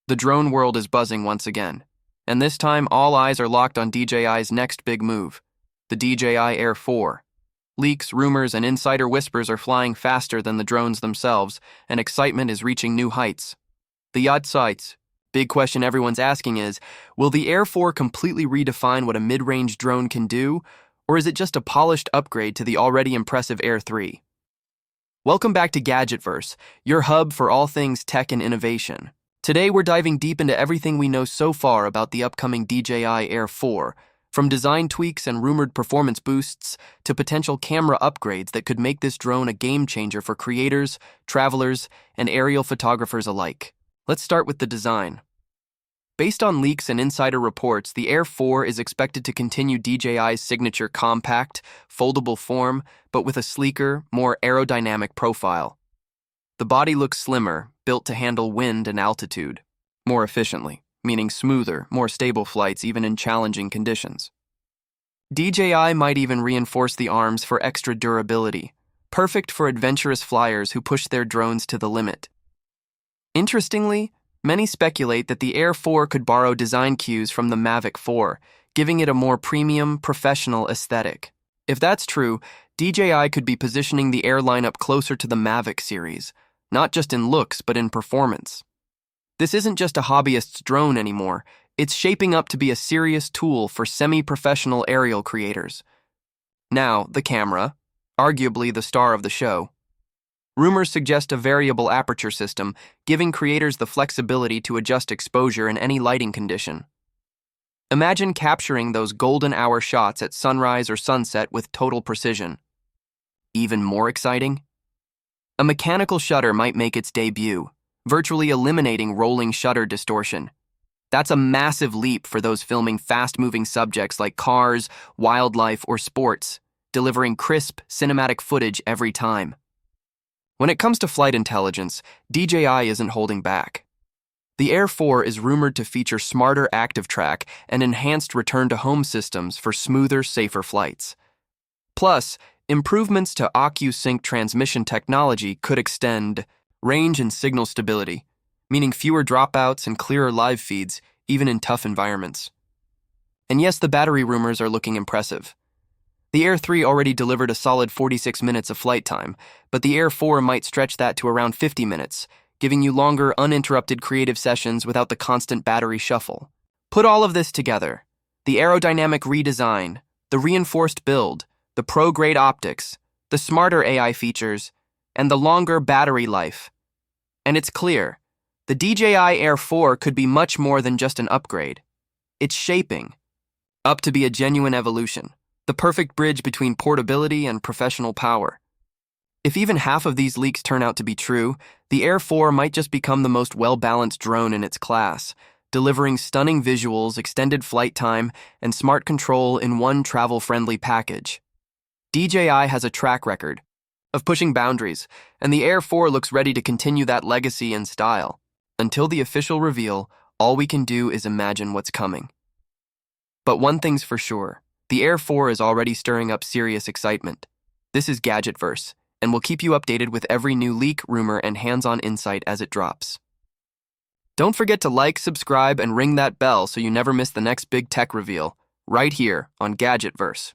The drone world is buzzing once again, and this time all eyes are locked on DJI's next big move, the DJI Air 4. Leaks, rumors, and insider whispers are flying faster than the drones themselves, and excitement is reaching new heights. The yacht sites. Big question everyone's asking is, will the Air 4 completely redefine what a mid-range drone can do, or is it just a polished upgrade to the already impressive Air 3? Welcome back to GadgetVerse, your hub for all things tech and innovation. Today we're diving deep into everything we know so far about the upcoming DJI Air 4, from design tweaks and rumored performance boosts to potential camera upgrades that could make this drone a game-changer for creators, travelers, and aerial photographers alike. Let's start with the design. Based on leaks and insider reports, the Air 4 is expected to continue DJI's signature compact, foldable form, but with a sleeker, more aerodynamic profile. The body looks slimmer, built to handle wind and altitude more efficiently, meaning smoother, more stable flights even in challenging conditions. DJI might even reinforce the arms for extra durability, perfect for adventurous flyers who push their drones to the limit. Interestingly, many speculate that the Air 4 could borrow design cues from the Mavic 4, giving it a more premium, professional aesthetic. If that's true, DJI could be positioning the Air lineup closer to the Mavic series, not just in looks but in performance. This isn't just a hobbyist's drone anymore, it's shaping up to be a serious tool for semi-professional aerial creators. Now, the camera, arguably the star of the show. Rumors suggest a variable aperture system, giving creators the flexibility to adjust exposure in any lighting condition. Imagine capturing those golden hour shots at sunrise or sunset with total precision. Even more exciting? A mechanical shutter might make its debut, virtually eliminating rolling shutter distortion. That's a massive leap for those filming fast-moving subjects like cars, wildlife, or sports, delivering crisp, cinematic footage every time. When it comes to flight intelligence, DJI isn't holding back. The Air 4 is rumored to feature smarter active track and enhanced return-to-home systems for smoother, safer flights. Plus, improvements to OcuSync transmission technology could extend range and signal stability, meaning fewer dropouts and clearer live feeds, even in tough environments. And yes, the battery rumors are looking impressive. The Air 3 already delivered a solid 46 minutes of flight time, but the Air 4 might stretch that to around 50 minutes, giving you longer, uninterrupted creative sessions without the constant battery shuffle. Put all of this together: the aerodynamic redesign, the reinforced build, the pro-grade optics, the smarter AI features, and the longer battery life. And it's clear, the DJI Air 4 could be much more than just an upgrade. It's shaping up to be a genuine evolution, the perfect bridge between portability and professional power. If even half of these leaks turn out to be true, the Air 4 might just become the most well-balanced drone in its class, delivering stunning visuals, extended flight time, and smart control in one travel-friendly package. DJI has a track record of pushing boundaries, and the Air 4 looks ready to continue that legacy in style. Until the official reveal, all we can do is imagine what's coming. But one thing's for sure, the Air 4 is already stirring up serious excitement. This is GadgetVerse, and we'll keep you updated with every new leak, rumor, and hands-on insight as it drops. Don't forget to like, subscribe, and ring that bell so you never miss the next big tech reveal, right here on GadgetVerse.